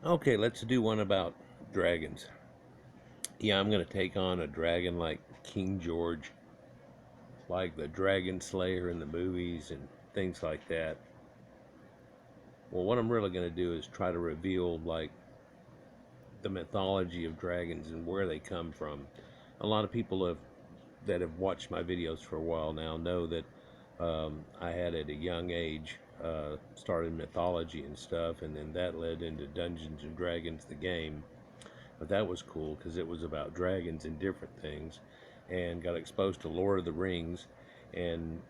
Okay, let's do one about dragons. Yeah, I'm going to take on a dragon like King George, like the Dragon Slayer in the movies and things like that. Well, what I'm really going to do is try to reveal, like, the mythology of dragons and where they come from. A lot of people that have watched my videos for a while now know that I had at a young age started mythology and stuff, and then that led into Dungeons and Dragons, the game. But that was cool because it was about dragons and different things, and got exposed to Lord of the Rings, and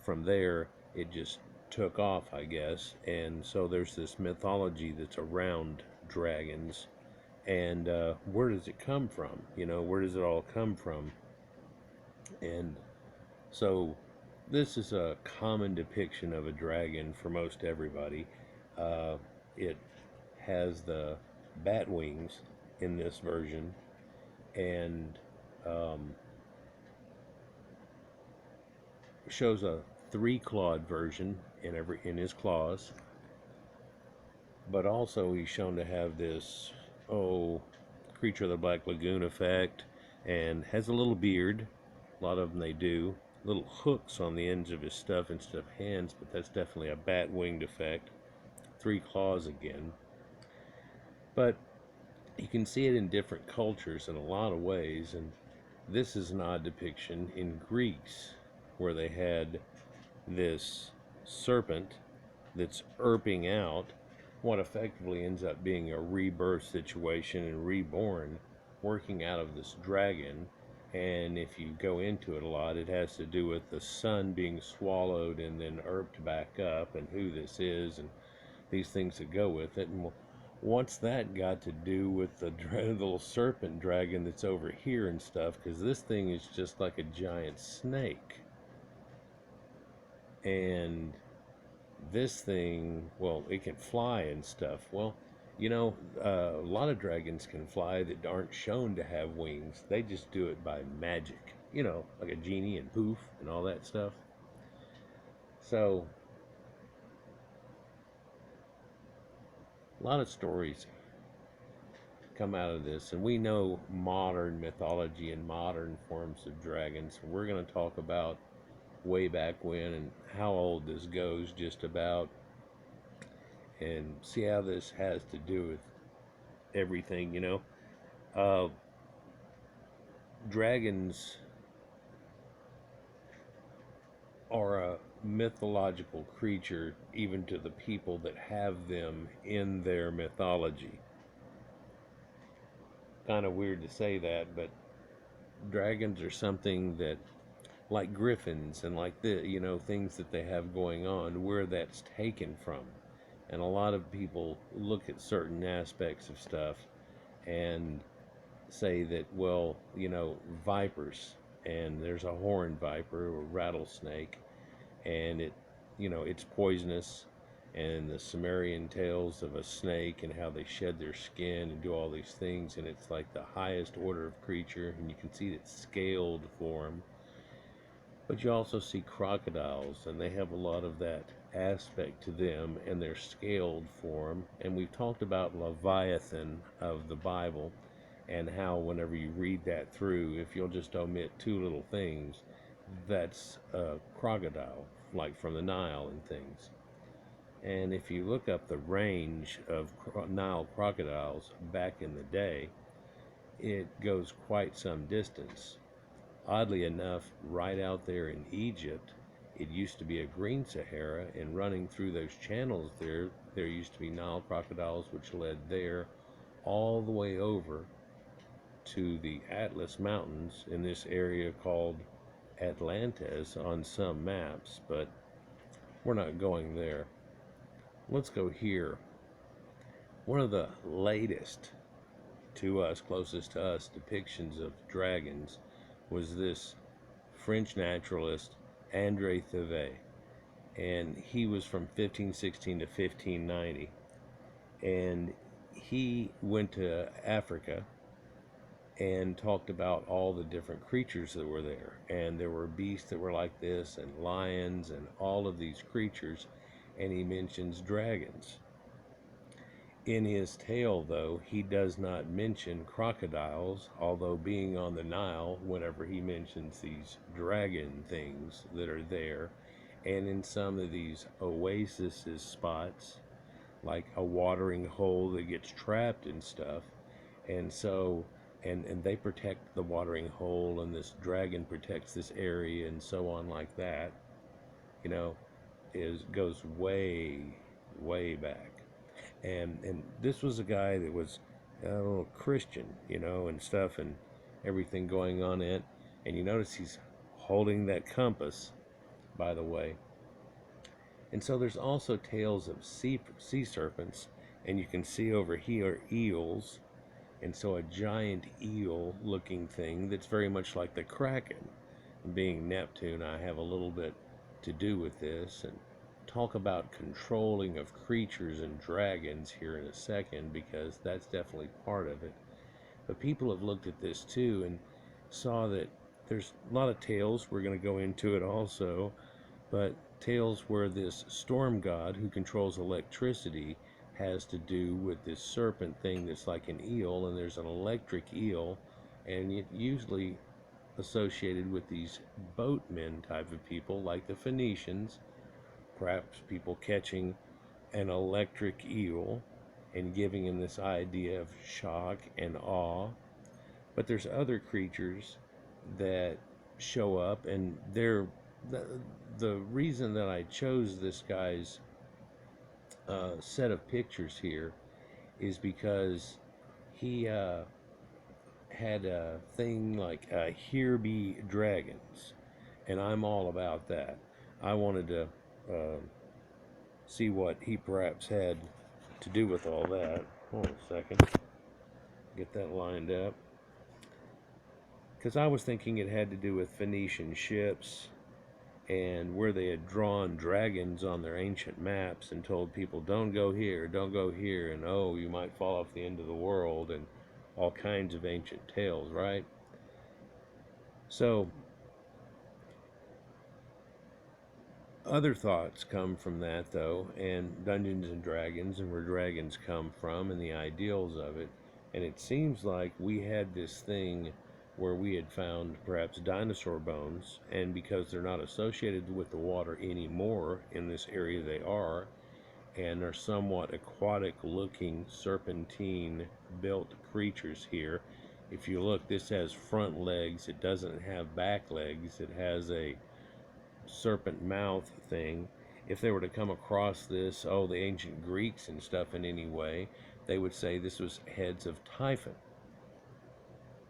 from there it just took off, I guess. And so there's this mythology that's around dragons, and where does it come from? Where does it all come from? And so this is a common depiction of a dragon for most everybody. It has the bat wings in this version, and um, shows a three-clawed version in his claws. But also he's shown to have this creature of the Black Lagoon effect, and has a little beard. A lot of them they do. Little hooks on the ends of his stuff instead of hands, but that's definitely a bat winged effect. Three claws again. But you can see it in different cultures in a lot of ways, and this is an odd depiction in Greeks, where they had this serpent that's erping out what effectively ends up being a rebirth situation and reborn, working out of this dragon. And if you go into it a lot, it has to do with the sun being swallowed and then erped back up, and who this is, and these things that go with it. And what's that got to do with the little serpent dragon that's over here and stuff? Because this thing is just like a giant snake. And this thing, well, it can fly and stuff. Well, a lot of dragons can fly that aren't shown to have wings. They just do it by magic, like a genie and poof and all that stuff. So, a lot of stories come out of this, and we know modern mythology and modern forms of dragons. We're going to talk about way back when and how old this goes, just about, and see how this has to do with everything. Uh, Dragons are a mythological creature, even to the people that have them in their mythology. Kind of weird to say that, but dragons are something that, like griffins and like things that they have going on, where that's taken from. And a lot of people look at certain aspects of stuff and say that, well, vipers, and there's a horned viper or rattlesnake, and it's poisonous, and the Sumerian tales of a snake and how they shed their skin and do all these things, and it's like the highest order of creature, and you can see its scaled form. But you also see crocodiles, and they have a lot of that aspect to them and their scaled form. And we've talked about Leviathan of the Bible, and how whenever you read that through, if you'll just omit two little things, that's a crocodile, like from the Nile and things. And if you look up the range of Nile crocodiles back in the day, it goes quite some distance. Oddly enough, right out there in Egypt, it used to be a green Sahara, and running through those channels there used to be Nile crocodiles, which led there all the way over to the Atlas Mountains in this area called Atlantis on some maps, but we're not going there. Let's go here. One of the latest to us, closest to us, depictions of dragons was this French naturalist, André Thevet, and he was from 1516 to 1590, and he went to Africa and talked about all the different creatures that were there. And there were beasts that were like this, and lions, and all of these creatures. And he mentions dragons. In his tale, though, he does not mention crocodiles, although being on the Nile, whenever he mentions these dragon things that are there, and in some of these oasis spots, like a watering hole that gets trapped and stuff, and so and they protect the watering hole, and this dragon protects this area, and so on like that, you know, is goes way back. And this was a guy that was a little Christian, and stuff, and everything going on in it. And you notice he's holding that compass, by the way. And so there's also tales of sea serpents, and you can see over here eels, and so a giant eel looking thing that's very much like the Kraken. Being Neptune, I have a little bit to do with this, and talk about controlling of creatures and dragons here in a second, because that's definitely part of it. But people have looked at this too and saw that there's a lot of tales, we're going to go into it also, but tales where this storm god who controls electricity has to do with this serpent thing that's like an eel, and there's an electric eel, and it usually associated with these boatmen type of people like the Phoenicians, perhaps people catching an electric eel and giving him this idea of shock and awe. But there's other creatures that show up, and the reason that I chose this guy's set of pictures here is because he had a thing like here be dragons, and I'm all about that. I wanted to see what he perhaps had to do with all that. Hold on a second, get that lined up, because I was thinking it had to do with Phoenician ships and where they had drawn dragons on their ancient maps and told people, don't go here, don't go here, and oh, you might fall off the end of the world, and all kinds of ancient tales, right? So other thoughts come from that, though, and Dungeons and Dragons, and where dragons come from, and the ideals of it. And it seems like we had this thing where we had found perhaps dinosaur bones, and because they're not associated with the water anymore in this area they are, and are somewhat aquatic looking serpentine built creatures here. If you look, this has front legs, it doesn't have back legs, it has a serpent mouth thing. If they were to come across this, the ancient Greeks and stuff in any way, they would say this was heads of Typhon.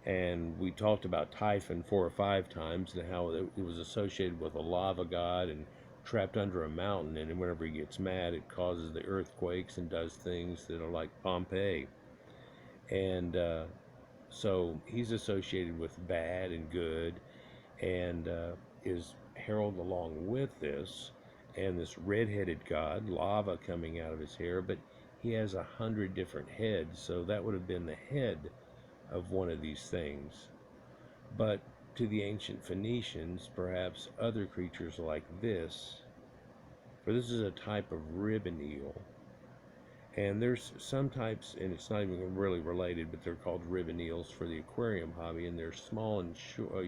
And we talked about Typhon 4 or 5 times, and how it was associated with a lava god and trapped under a mountain, and whenever he gets mad it causes the earthquakes and does things that are like Pompeii. And so he's associated with bad and good, and is heralded along with this, and this red-headed god, lava coming out of his hair, but he has 100 different heads, so that would have been the head of one of these things. But to the ancient Phoenicians, perhaps other creatures like this, for this is a type of ribbon eel, and there's some types, and it's not even really related, but they're called ribbon eels for the aquarium hobby, and they're small and short,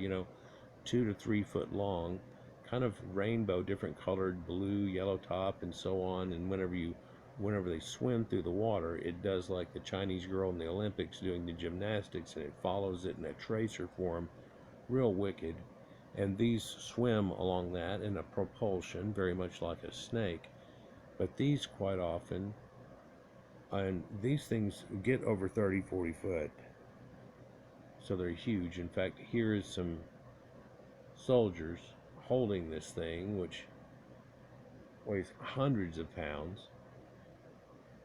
2 to 3 foot long, kind of rainbow, different colored, blue, yellow top, and so on. And whenever they swim through the water, it does like the Chinese girl in the Olympics doing the gymnastics, and it follows it in a tracer form, real wicked. And these swim along that in a propulsion, very much like a snake. But these quite often, and these things get over 30-40 foot, so they're huge. In fact, here is some soldiers holding this thing, which weighs hundreds of pounds,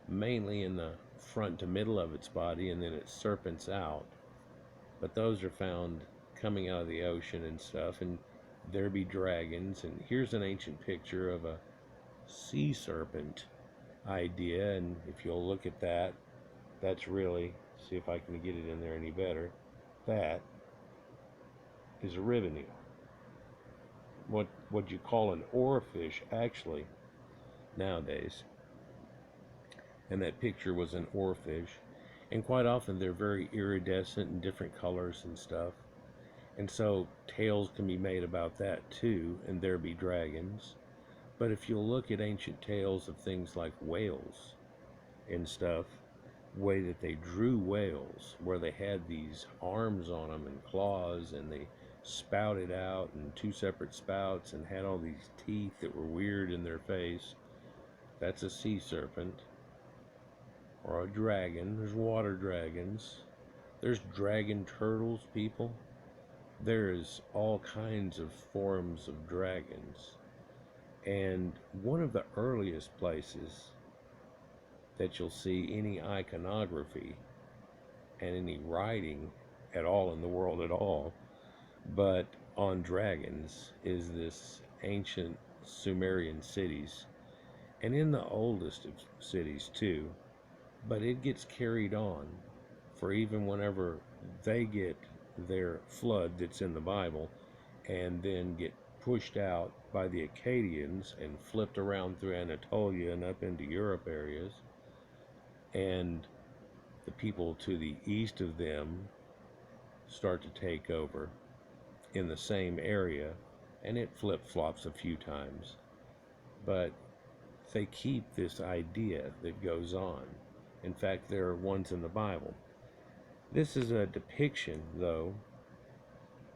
mainly in the front to middle of its body, and then it serpents out. But those are found coming out of the ocean and stuff, and there be dragons. And here's an ancient picture of a sea serpent idea, and if you'll look at that, that's really, see if I can get it in there any better, that is a ribbon eel. What you call an oarfish, actually, nowadays. and that picture was an oarfish. And quite often they're very iridescent and different colors and stuff. And so tales can be made about that too, and there be dragons. But if you'll look at ancient tales of things like whales and stuff, way that they drew whales, where they had these arms on them and claws, and they spouted out in two separate spouts and had all these teeth that were weird in their face, that's a sea serpent. Or a dragon. There's water dragons. There's dragon turtles, people. There's all kinds of forms of dragons. And one of the earliest places that you'll see any iconography and any writing at all in the world at all, but on dragons, is this ancient Sumerian cities, and in the oldest of cities too. But it gets carried on for even whenever they get their flood that's in the Bible and then get pushed out by the Akkadians and flipped around through Anatolia and up into Europe areas, and the people to the east of them start to take over in the same area, and it flip-flops a few times, but they keep this idea that goes on. In fact, there are ones in the Bible. This is a depiction, though,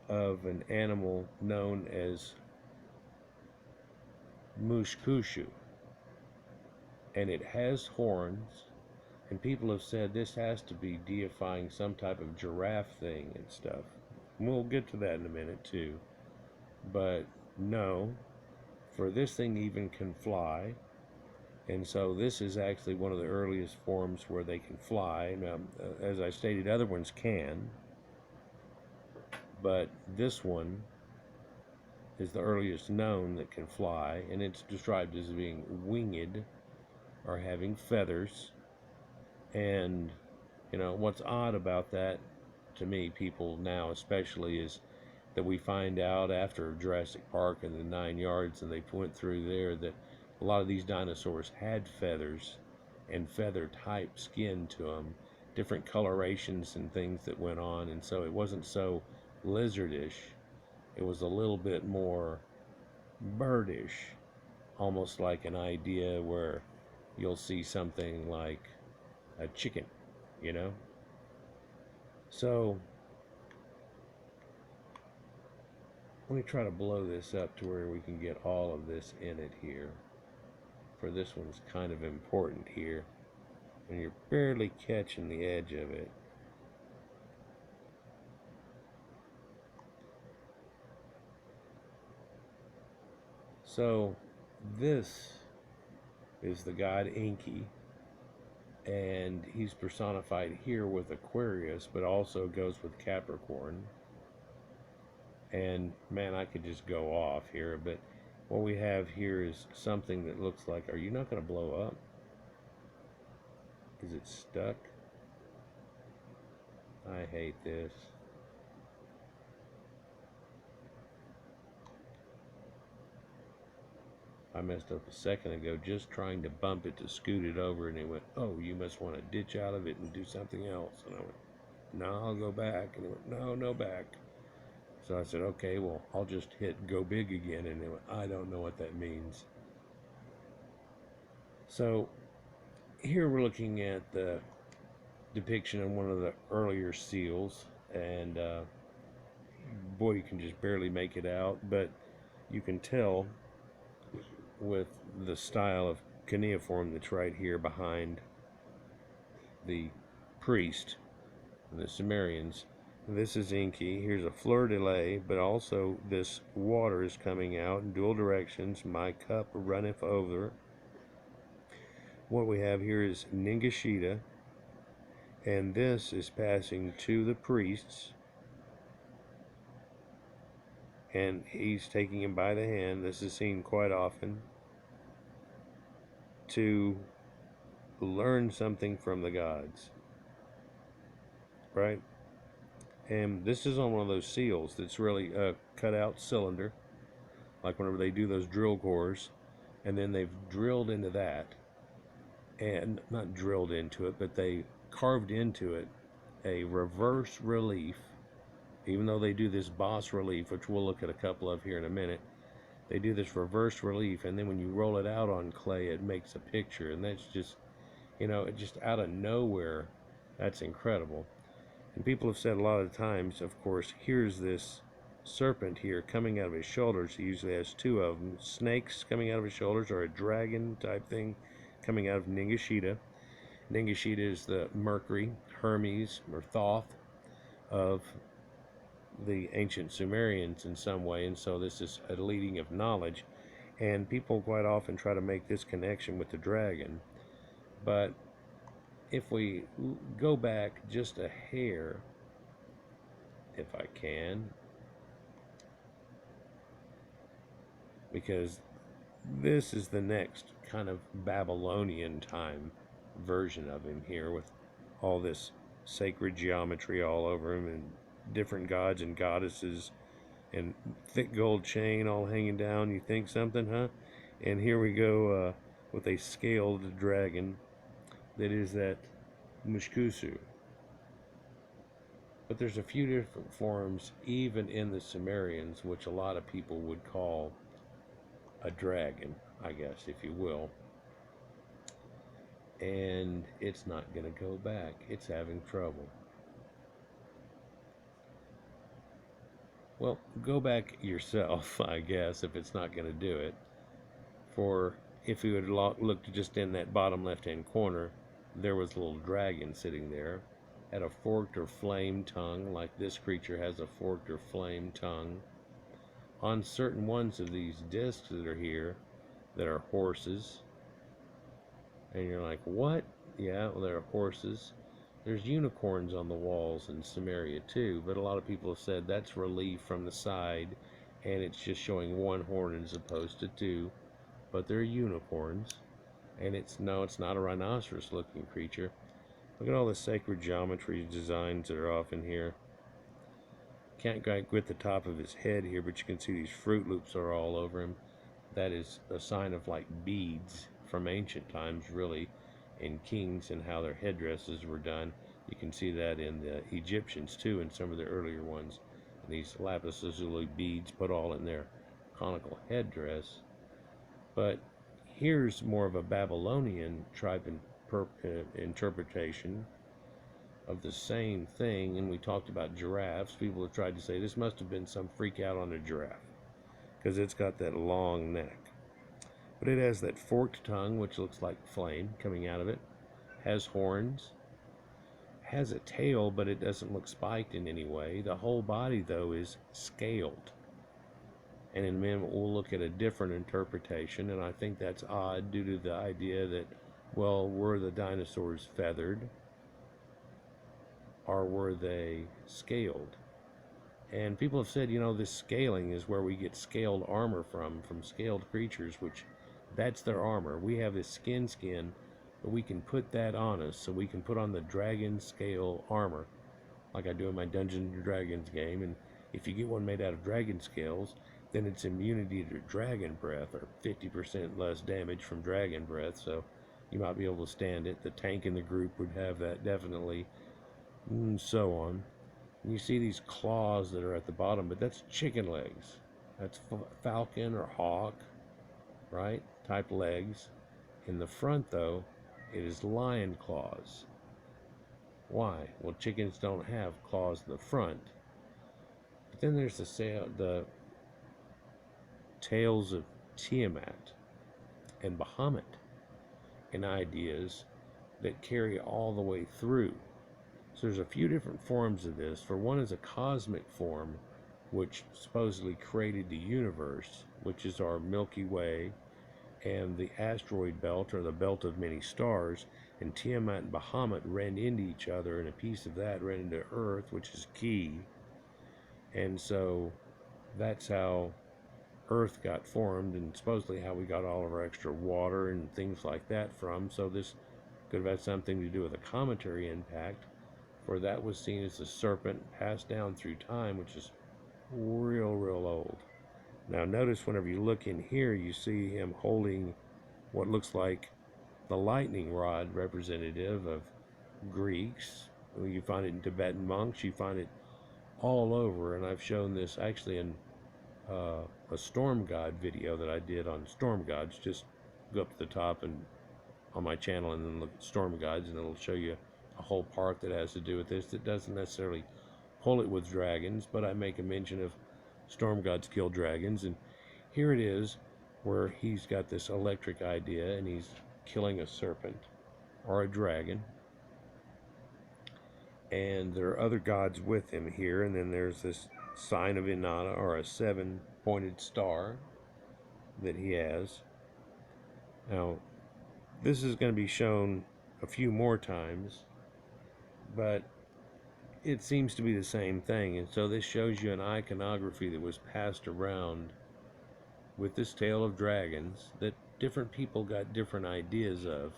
of an animal known as Mushkushu, and it has horns, and people have said this has to be deifying some type of giraffe thing and stuff. We'll get to that in a minute too, but no, for this thing even can fly, and so this is actually one of the earliest forms where they can fly. Now, as I stated, other ones can, but this one is the earliest known that can fly, and it's described as being winged or having feathers. And what's odd about that to me, people now especially, is that we find out after Jurassic Park and the 9 yards, and they went through there, that a lot of these dinosaurs had feathers and feather type skin to them, different colorations and things that went on, and so it wasn't so lizardish. It was a little bit more birdish, almost like an idea where you'll see something like a chicken, So let me try to blow this up to where we can get all of this in it here. For this one's kind of important here, and you're barely catching the edge of it. So this is the god Enki, and he's personified here with Aquarius, but also goes with Capricorn. And man, I could just go off here, but what we have here is something that looks like, are you not going to blow up? Is it stuck? I hate this. I messed up a second ago just trying to bump it to scoot it over, and it went, oh, you must want to ditch out of it and do something else. And I went, no, I'll go back. And it went, no back. So I said, okay, well, I'll just hit go big again. And it went, I don't know what that means. So here we're looking at the depiction of one of the earlier seals, and boy, you can just barely make it out, but you can tell with the style of cuneiform that's right here behind the priest, the Sumerians. This is Enki. Here's a fleur-de-lis, but also this water is coming out in dual directions. My cup runneth over. What we have here is Ningishita, and this is passing to the priests, and he's taking him by the hand. This is seen quite often to learn something from the gods, right? And this is on one of those seals that's really a cut out cylinder, like whenever they do those drill cores, and then they've drilled into that, and not drilled into it, but they carved into it a reverse relief. Even though they do this bas relief, which we'll look at a couple of here in a minute, they do this reverse relief, and then when you roll it out on clay, it makes a picture, and that's just, just out of nowhere. That's incredible. And people have said a lot of times, of course, here's this serpent here coming out of his shoulders. He usually has two of them, snakes coming out of his shoulders, or a dragon type thing coming out of Ningishita. Ningishita is the Mercury, Hermes, or Thoth of the ancient Sumerians in some way, and so this is a leading of knowledge. And people quite often try to make this connection with the dragon. But if we go back just a hair, if I can, because this is the next kind of Babylonian time version of him here, with all this sacred geometry all over him, and different gods and goddesses, and thick gold chain all hanging down. You think something, huh? And here we go with a scaled dragon that is that Mushkusu. But there's a few different forms, even in the Sumerians, which a lot of people would call a dragon, I guess, if you will. And it's not going to go back. It's having trouble. Well, go back yourself, I guess, if it's not going to do it. For if you had looked just in that bottom left-hand corner, there was a little dragon sitting there, had a forked or flame tongue, like this creature has a forked or flame tongue. On certain ones of these discs that are here, that are horses, and you're like, what? Yeah, well, there are horses. There's unicorns on the walls in Sumeria too, but a lot of people have said that's relief from the side, and it's just showing one horn as opposed to two. But they're unicorns, and it's not a rhinoceros-looking creature. Look at all the sacred geometry designs that are off in here. Can't quite get the top of his head here, but you can see these Fruit Loops are all over him. That is a sign of like beads from ancient times, really, in kings and how their headdresses were done. You can see that in the Egyptians too, in some of the earlier ones. And these lapis lazuli beads put all in their conical headdress. But here's more of a Babylonian tribe interpretation of the same thing. And we talked about giraffes. People have tried to say this must have been some freak out on a giraffe, because it's got that long neck. But it has that forked tongue, which looks like flame coming out of it, has horns, has a tail, but it doesn't look spiked in any way. The whole body, though, is scaled. And in a minute, we'll look at a different interpretation, and I think that's odd due to the idea that, well, were the dinosaurs feathered, or were they scaled? And people have said, this scaling is where we get scaled armor from scaled creatures, which that's their armor. We have this skin, but we can put that on us, so we can put on the dragon scale armor, like I do in my Dungeons & Dragons game. And if you get one made out of dragon scales, then it's immunity to dragon breath, or 50% less damage from dragon breath, so you might be able to stand it. The tank in the group would have that, definitely, and so on. And you see these claws that are at the bottom, but that's chicken legs. That's falcon or hawk, right, type legs. In the front, though, it is lion claws. Why? Well, chickens don't have claws in the front. But then there's the tales of Tiamat and Bahamut, and ideas that carry all the way through. So there's a few different forms of this. For one is a cosmic form, which supposedly created the universe, which is our Milky Way and the asteroid belt, or the belt of many stars. And Tiamat and Bahamut ran into each other, and a piece of that ran into Earth, which is key. And so that's how Earth got formed, and supposedly how we got all of our extra water and things like that from. So this could have had something to do with a cometary impact, for that was seen as the serpent passed down through time, which is real old. Now notice whenever you look in here, you see him holding what looks like the lightning rod representative of Greeks. You find it in Tibetan monks. You find it all over, and I've shown this actually in a storm god video that I did on storm gods. Just go up to the top and on my channel and then look at storm gods, and it'll show you a whole part that has to do with this. That doesn't necessarily pull it with dragons, but I make a mention of storm gods kill dragons, and here it is where he's got this electric idea and he's killing a serpent or a dragon, and there are other gods with him here, and then there's this sign of Inanna, or a 7-pointed star that he has. Now this is going to be shown a few more times, but it seems to be the same thing. And so this shows you an iconography that was passed around with this tale of dragons that different people got different ideas of.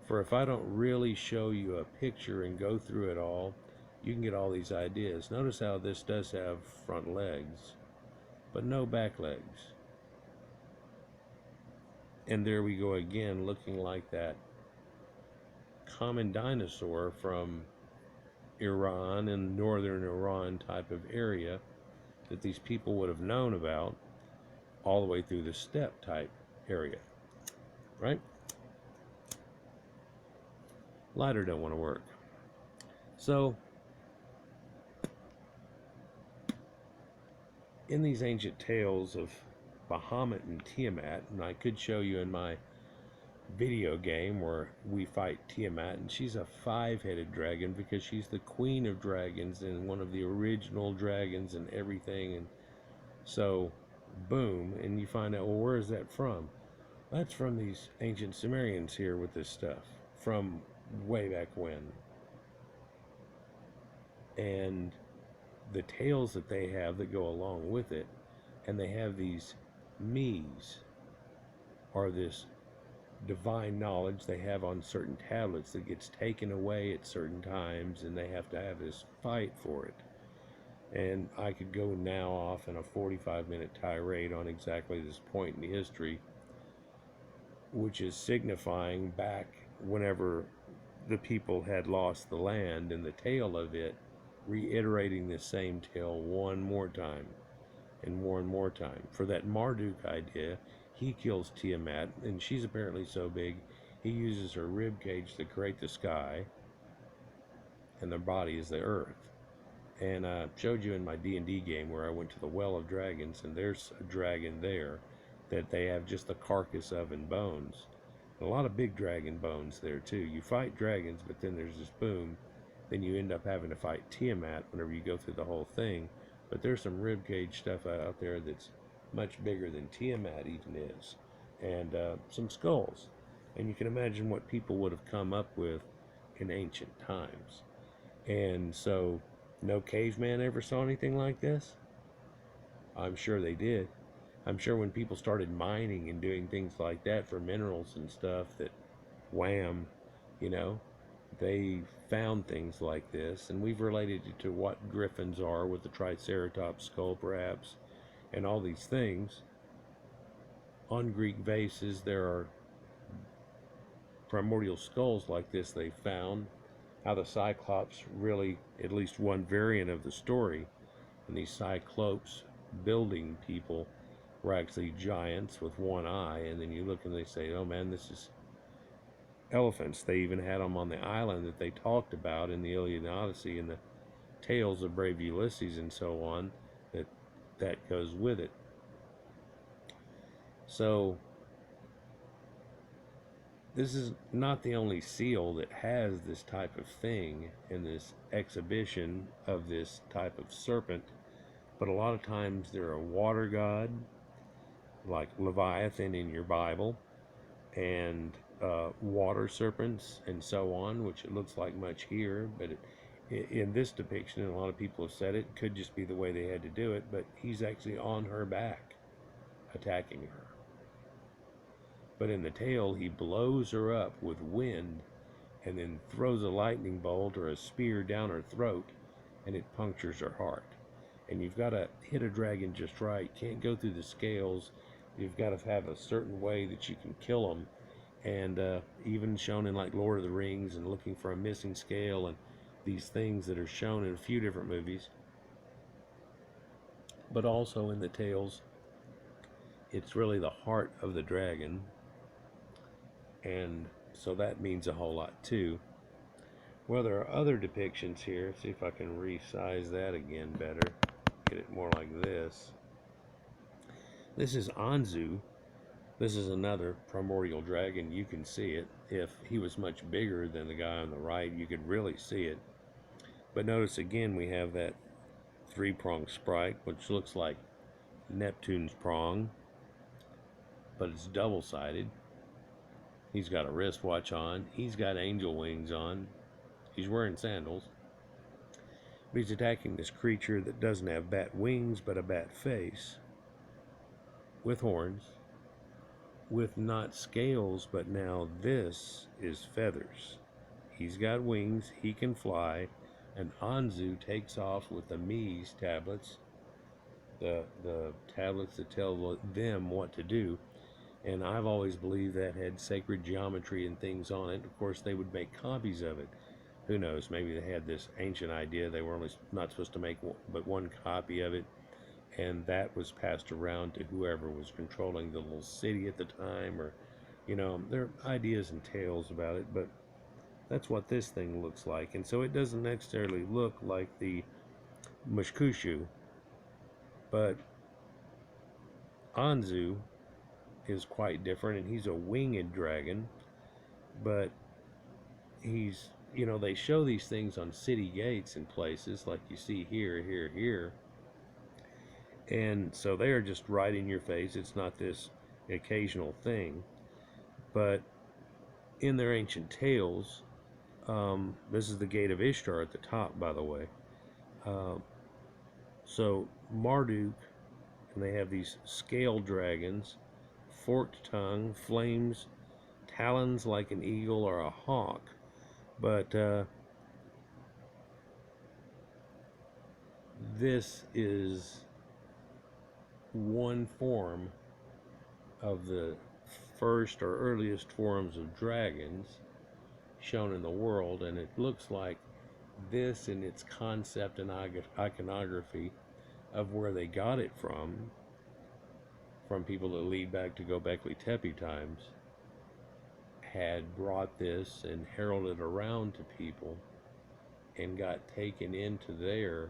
For if I don't really show you a picture and go through it all, you can get all these ideas. Notice how this does have front legs, but no back legs. And there we go again, looking like that common dinosaur from Iran and northern Iran type of area that these people would have known about all the way through the steppe type area, right? Lighter don't want to work. So in these ancient tales of Bahamut and Tiamat, and I could show you in my video game where we fight Tiamat, and she's a 5-headed dragon because she's the queen of dragons and one of the original dragons and everything. And so boom, and you find out, well, where is that from? That's from these ancient Sumerians here with this stuff from way back when. And the tales that they have that go along with it, and they have these me's, or this divine knowledge they have on certain tablets that gets taken away at certain times, and they have to have this fight for it. And I could go now off in a 45-minute tirade on exactly this point in history, which is signifying back whenever the people had lost the land, and the tale of it reiterating the same tale one more time and more time. For that Marduk idea, he kills Tiamat, and she's apparently so big, he uses her rib cage to create the sky, and their body is the earth. And I showed you in my D&D game where I went to the Well of Dragons, and there's a dragon there that they have just the carcass of and bones. And a lot of big dragon bones there too. You fight dragons, but then there's this boom. Then you end up having to fight Tiamat whenever you go through the whole thing. But there's some ribcage stuff out there that's much bigger than Tiamat even is. And some skulls. And you can imagine what people would have come up with in ancient times. And so, no caveman ever saw anything like this? I'm sure they did. I'm sure when people started mining and doing things like that for minerals and stuff, that wham, you know, they found things like this. And we've related it to what griffins are with the Triceratops skull perhaps, and all these things. On Greek vases there are primordial skulls like this they found. How the Cyclops really, at least one variant of the story, and these Cyclopes building people were actually giants with one eye, and then you look and they say, oh man, this is elephants. They even had them on the island that they talked about in the Iliad and Odyssey and the tales of brave Ulysses and so on, that goes with it. So this is not the only seal that has this type of thing in this exhibition of this type of serpent, but a lot of times they're a water god, like Leviathan in your Bible, and water serpents and so on, which it looks like much here, but in this depiction, and a lot of people have said it could just be the way they had to do it, but he's actually on her back attacking her. But in the tale, he blows her up with wind and then throws a lightning bolt or a spear down her throat, and it punctures her heart. And you've got to hit a dragon just right. Can't go through the scales. You've got to have a certain way that you can kill them and even shown in like Lord of the Rings and looking for a missing scale and these things that are shown in a few different movies, but also in the tales. It's really the heart of the dragon, and so that means a whole lot too. Well, there are other depictions here. See if I can resize that again better. Get it more like this. This is Anzu. This is another primordial dragon. You can see it. If he was much bigger than the guy on the right, you could really see it. But notice again, we have that three-pronged sprite, which looks like Neptune's prong, but it's double-sided. He's got a wristwatch on. He's got angel wings on. He's wearing sandals. But he's attacking this creature that doesn't have bat wings, but a bat face, with horns, with not scales, but now this is feathers. He's got wings, he can fly, and Anzu takes off with the Mies tablets, the tablets that tell them what to do. And I've always believed that had sacred geometry and things on it. Of course, they would make copies of it. Who knows? Maybe they had this ancient idea they were only not supposed to make but one copy of it, and that was passed around to whoever was controlling the little city at the time, or, you know, there are ideas and tales about it, but that's what this thing looks like. And so it doesn't necessarily look like the Mushkushu, but Anzu is quite different, and he's a winged dragon, but he's, you know, they show these things on city gates and places like you see here, and so they are just right in your face. It's not this occasional thing, but in their ancient tales, this is the gate of Ishtar at the top, by the way. So Marduk, and they have these scale dragons, forked tongue, flames, talons like an eagle or a hawk. But this is one form of the first or earliest forms of dragons shown in the world, and it looks like this in its concept and iconography of where they got it from people that lead back to Göbekli Tepe times, had brought this and heralded around to people and got taken into their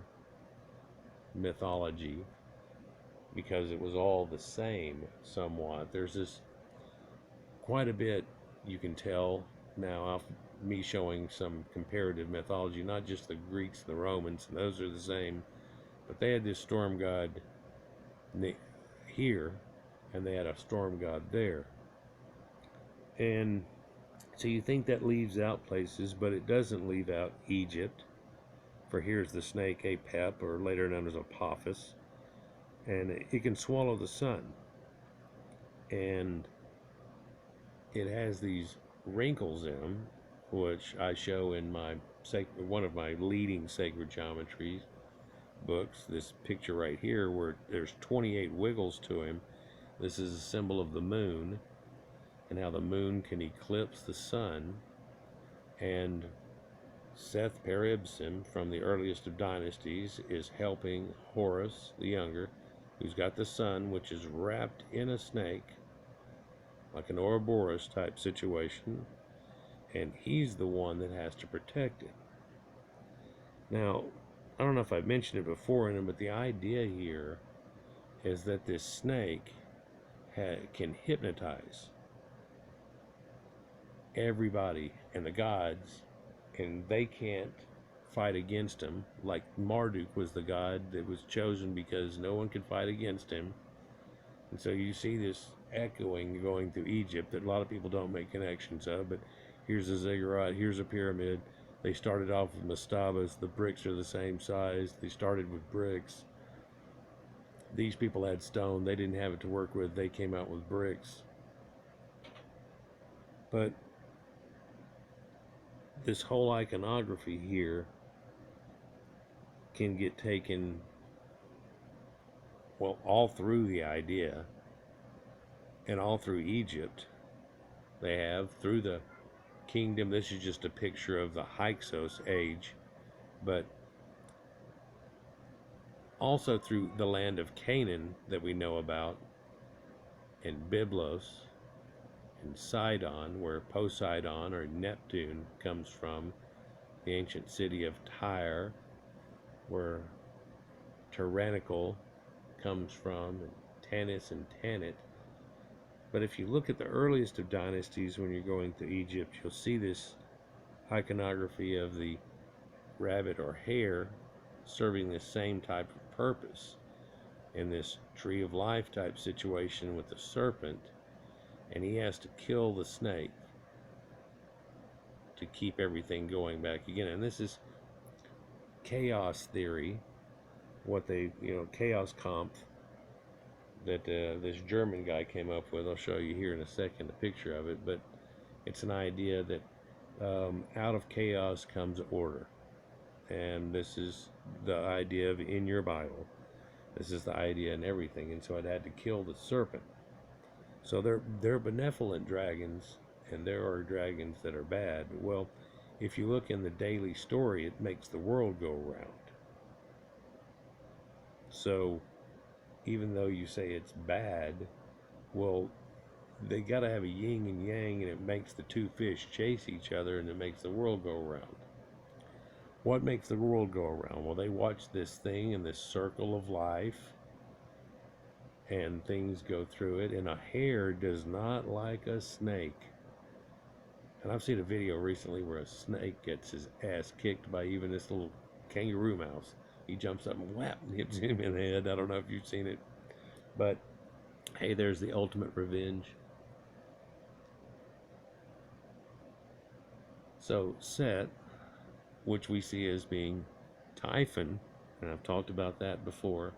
mythology because it was all the same somewhat. There's this quite a bit you can tell now off me showing some comparative mythology, not just the Greeks and the Romans, and those are the same, but they had this storm god here, and they had a storm god there. And so you think that leaves out places, but it doesn't leave out Egypt, for here's the snake Apep, or later known as Apophis, and it can swallow the sun, and it has these wrinkles in them, which I show in my one of my leading sacred geometry books. This picture right here, where there's 28 wiggles to him. This is a symbol of the moon, and how the moon can eclipse the sun. And Seth Peribsen, from the earliest of dynasties, is helping Horus the Younger, who's got the sun, which is wrapped in a snake, like an Ouroboros type situation, and he's the one that has to protect it. Now, I don't know if I've mentioned it before, but the idea here is that this snake can hypnotize everybody and the gods, and they can't fight against him. Like Marduk was the god that was chosen because no one could fight against him. And so you see this echoing going through Egypt that a lot of people don't make connections of, but here's a ziggurat, here's a pyramid. They started off with mastabas. The bricks are the same size. They started with bricks. These people had stone. They didn't have it to work with. They came out with bricks. But this whole iconography here can get taken, well, all through the idea and all through Egypt. they have through the kingdom. This is just a picture of the Hyksos age, but also through the land of Canaan that we know about, and Byblos, and Sidon, where Poseidon or Neptune comes from, the ancient city of Tyre, where tyrannical comes from, and Tanis and Tanit. But if you look at the earliest of dynasties, when you're going through Egypt, you'll see this iconography of the rabbit or hare serving the same type of purpose in this tree of life type situation with the serpent, and he has to kill the snake to keep everything going back again. And this is chaos theory, what they, chaos comp that this German guy came up with. I'll show you here in a second a picture of it, but it's an idea that out of chaos comes order. And this is the idea of in your Bible. This is the idea in everything. And so it had to kill the serpent. So they're benevolent dragons, and there are dragons that are bad. Well, if you look in the daily story, it makes the world go round. So even though you say it's bad, well, they got to have a yin and yang, and it makes the two fish chase each other, and it makes the world go around. What makes the world go around? Well, they watch this thing in this circle of life, and things go through it, and a hare does not like a snake. And I've seen a video recently where a snake gets his ass kicked by even this little kangaroo mouse. He jumps up and whap and hits him in the head. I don't know if you've seen it, but hey, there's the ultimate revenge. So Set, which we see as being Typhon, and I've talked about that before,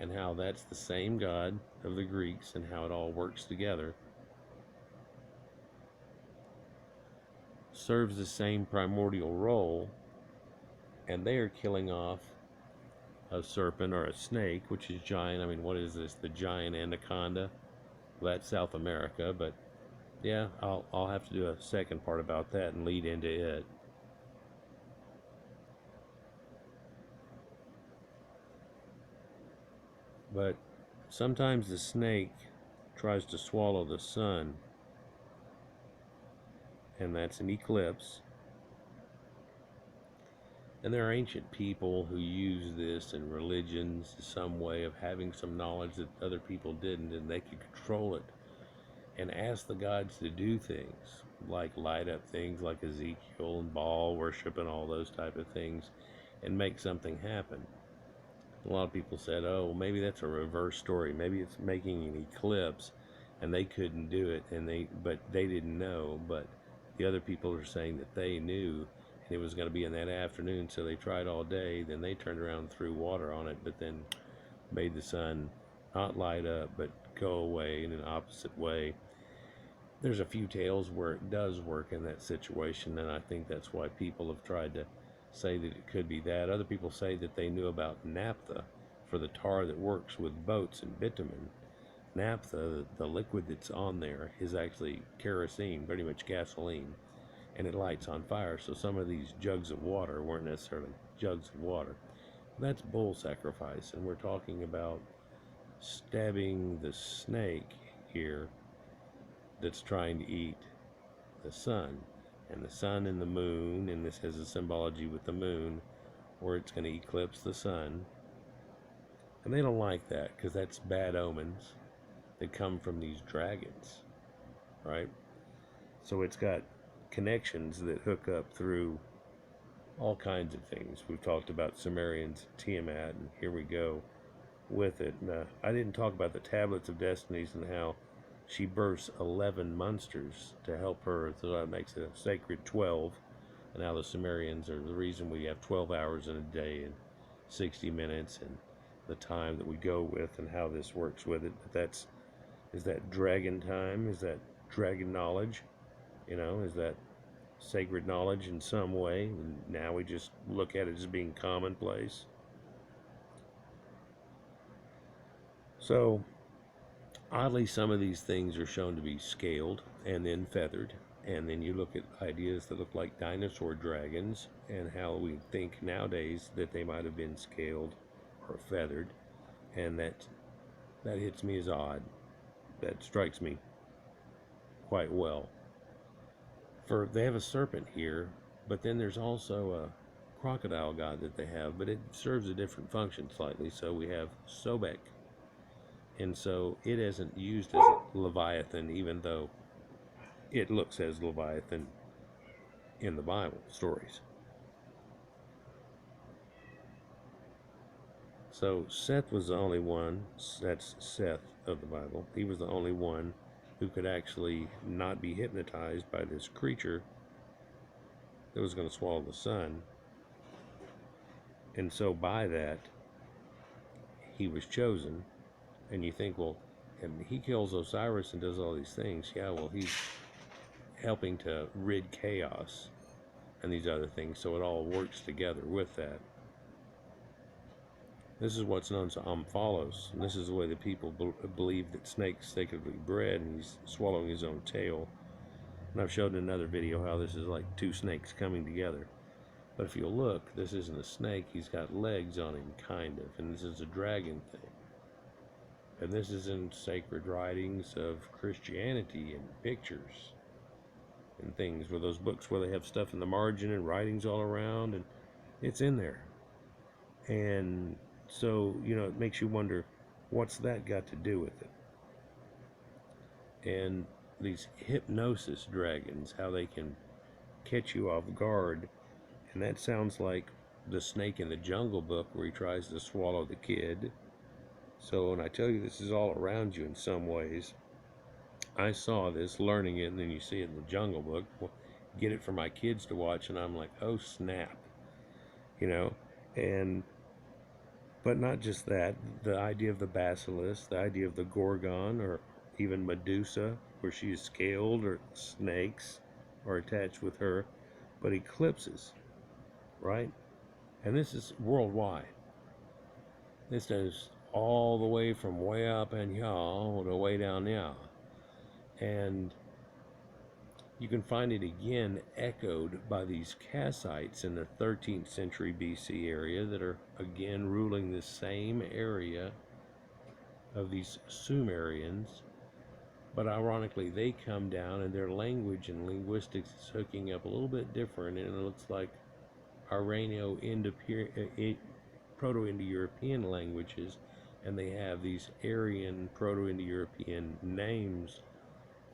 and how that's the same god of the Greeks and how it all works together, serves the same primordial role, and they are killing off a serpent or a snake, which is giant. I mean, what is this? The giant anaconda? Well, that's South America, but yeah, I'll have to do a second part about that and lead into it. But sometimes the snake tries to swallow the sun, and that's an eclipse. And there are ancient people who use this in religions, some way of having some knowledge that other people didn't, and they could control it and ask the gods to do things, like light up things like Ezekiel and Baal worship and all those type of things, and make something happen. A lot of people said, oh, maybe that's a reverse story. Maybe it's making an eclipse and they couldn't do it, but they didn't know. But the other people are saying that they knew, and it was going to be in that afternoon, so they tried all day. Then they turned around and threw water on it, but then made the sun not light up, but go away in an opposite way. There's a few tales where it does work in that situation, and I think that's why people have tried to say that it could be that. Other people say that they knew about naphtha for the tar that works with boats and bitumen. Naphtha, the liquid that's on there, is actually kerosene, pretty much gasoline, and it lights on fire. So some of these jugs of water weren't necessarily jugs of water. That's bull sacrifice, and we're talking about stabbing the snake here that's trying to eat the sun. And the sun and the moon, and this has a symbology with the moon, where it's going to eclipse the sun. And they don't like that, because that's bad omens that come from these dragons, right? So it's got connections that hook up through all kinds of things. We've talked about Sumerians, Tiamat, and here we go with it. And, I didn't talk about the tablets of destinies and how she births 11 monsters to help her, so that makes it a sacred 12. And how the Sumerians are the reason we have 12 hours in a day and 60 minutes, and the time that we go with, and how this works with it. But is that dragon time? Is that dragon knowledge? Is that sacred knowledge in some way? And now we just look at it as being commonplace. So Oddly, some of these things are shown to be scaled and then feathered. And then you look at ideas that look like dinosaur dragons and how we think nowadays that they might have been scaled or feathered. And that hits me as odd. That strikes me quite well. For they have a serpent here, but then there's also a crocodile god that they have, but it serves a different function slightly. So we have Sobek, and so it isn't used as Leviathan, even though it looks as Leviathan in the Bible stories. So Seth was the only one, that's Seth of the Bible, he was the only one who could actually not be hypnotized by this creature that was going to swallow the sun. And so by that, he was chosen. And you think, well, and he kills Osiris and does all these things. Yeah, well, he's helping to rid chaos and these other things. So it all works together with that. This is what's known as Omphalos. And this is the way that people believe that snakes sacredly bred, and he's swallowing his own tail. And I've showed in another video how this is like two snakes coming together. But if you look, this isn't a snake. He's got legs on him, kind of. And this is a dragon thing. And this is in sacred writings of Christianity and pictures and things, where those books where they have stuff in the margin and writings all around, and it's in there. And so, it makes you wonder, what's that got to do with it? And these hypnosis dragons, how they can catch you off guard. And that sounds like the snake in the Jungle Book where he tries to swallow the kid. So when I tell you this is all around you in some ways, I saw this, learning it, and then you see it in the Jungle Book, get it for my kids to watch, and I'm like, oh snap, and but not just that, the idea of the basilisk, the idea of the Gorgon, or even Medusa, where she is scaled, or snakes are attached with her, but eclipses, right? And this is worldwide. This is all the way from way up in y'all to way down now. And you can find it again echoed by these Kassites in the 13th century BC area that are again ruling the same area of these Sumerians. But ironically, they come down and their language and linguistics is hooking up a little bit different, and it looks like Proto-Indo-European languages, and they have these Aryan Proto-Indo-European names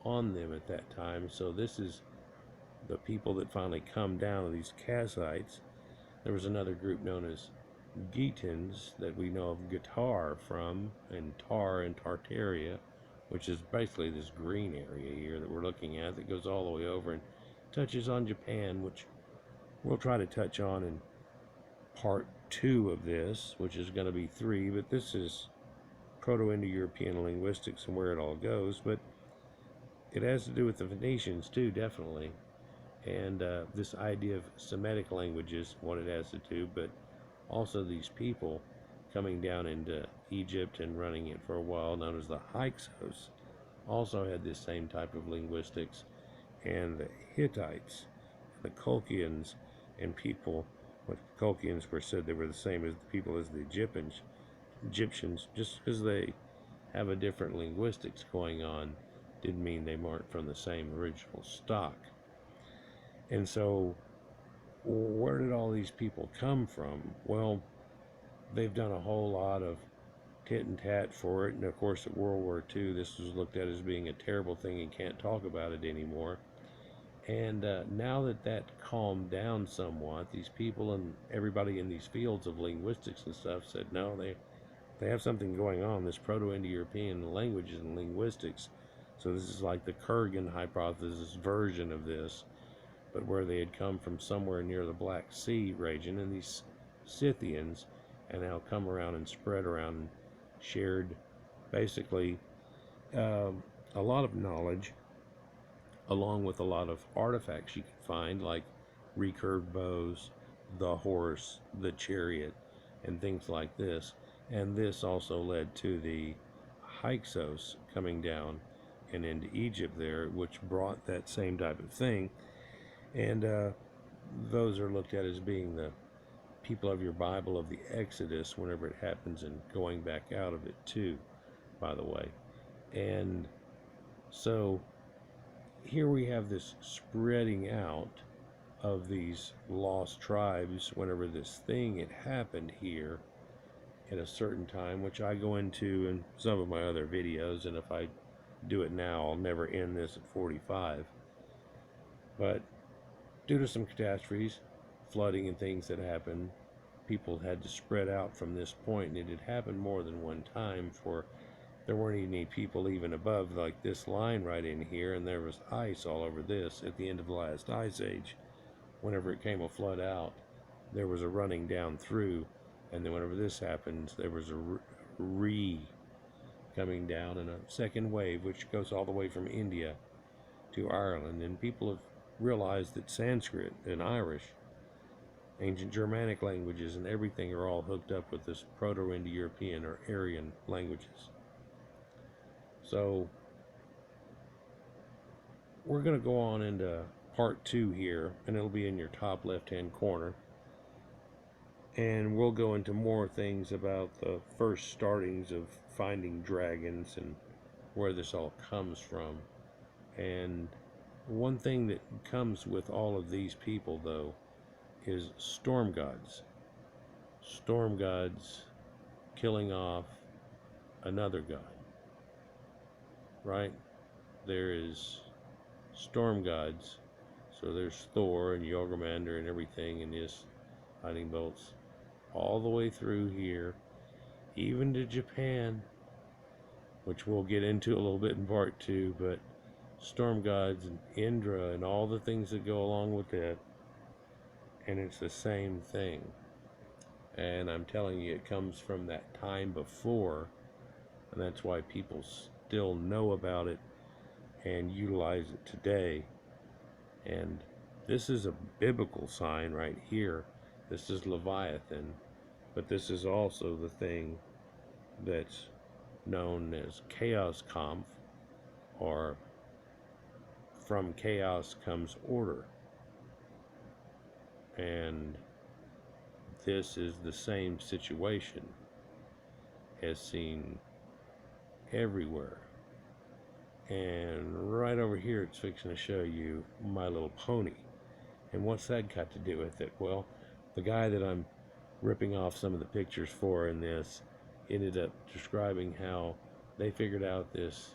on them at that time. So this is the people that finally come down, these Kassites. There was another group known as Gitans that we know of Guitar from, and Tar and Tartaria, which is basically this green area here that we're looking at that goes all the way over and touches on Japan, which we'll try to touch on in part 2 of this, which is going to be 3, but this is Proto-Indo-European linguistics and where it all goes. But it has to do with the Phoenicians too, definitely, and this idea of Semitic languages, what it has to do, but also these people coming down into Egypt and running it for a while, known as the Hyksos, also had this same type of linguistics, and the Hittites, the Colchians, and people, what Colchians were said they were the same as the people as the Egyptians, just because they have a different linguistics going on, didn't mean they weren't from the same original stock. And so, where did all these people come from? Well, they've done a whole lot of tit and tat for it, and of course at World War II this was looked at as being a terrible thing and can't talk about it anymore. And now that calmed down somewhat, these people and everybody in these fields of linguistics and stuff said no, they have something going on, this Proto-Indo-European languages and linguistics. So this is like the Kurgan hypothesis version of this, but where they had come from somewhere near the Black Sea region, and these Scythians and now come around and spread around and shared basically a lot of knowledge, along with a lot of artifacts you can find, like recurved bows, the horse, the chariot, and things like this. And this also led to the Hyksos coming down and into Egypt there, which brought that same type of thing. And those are looked at as being the people of your Bible of the Exodus whenever it happens, and going back out of it too, by the way. And so here we have this spreading out of these lost tribes whenever this thing had happened here at a certain time, which I go into in some of my other videos, and if I do it now, I'll never end this at 45. But due to some catastrophes, flooding and things that happened, people had to spread out from this point, and it had happened more than one time. For there weren't any people even above like this line right in here, and there was ice all over this at the end of the last ice age. Whenever it came a flood out, there was a running down through, and then whenever this happens, there was a coming down, and a second wave which goes all the way from India to Ireland. And people have realized that Sanskrit and Irish, ancient Germanic languages, and everything are all hooked up with this Proto-Indo-European or Aryan languages. So we're going to go on into part 2 here, and it'll be in your top left-hand corner. And we'll go into more things about the first startings of finding dragons and where this all comes from. And one thing that comes with all of these people, though, is storm gods. Storm gods killing off another god. Right? There is storm gods. So there's Thor and Yogamander and everything, and his lightning bolts all the way through here, even to Japan, which we'll get into a little bit in part 2. But storm gods and Indra and all the things that go along with that, and it's the same thing. And I'm telling you, it comes from that time before, and that's why people still know about it and utilize it today. And this is a biblical sign right here. This is Leviathan, but this is also the thing that's known as Chaos Kampf, or from chaos comes order. And this is the same situation as seen everywhere. And right over here, it's fixing to show you My Little Pony. And what's that got to do with it? Well, the guy that I'm ripping off some of the pictures for in this ended up describing how they figured out this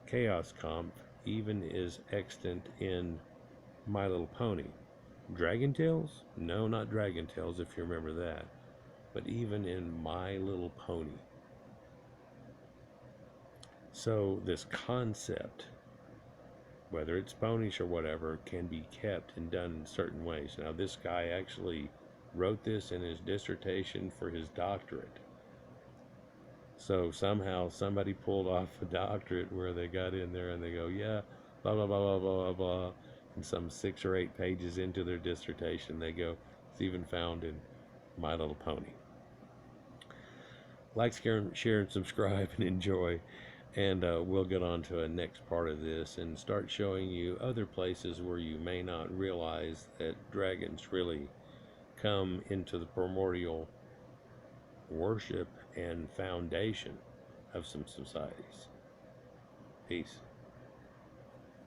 Chaos Comp even is extant in My Little Pony. Dragon Tales? No, not Dragon Tales, if you remember that. But even in My Little Pony. So this concept, whether it's ponies or whatever, can be kept and done in certain ways. Now, this guy actually wrote this in his dissertation for his doctorate. So somehow somebody pulled off a doctorate where they got in there and they go, yeah, blah, blah, blah, blah, blah, blah. And some 6 or 8 pages into their dissertation, they go, it's even found in My Little Pony. Like, share, and subscribe, and enjoy. And we'll get on to a next part of this and start showing you other places where you may not realize that dragons really come into the primordial worship and foundation of some societies. Peace.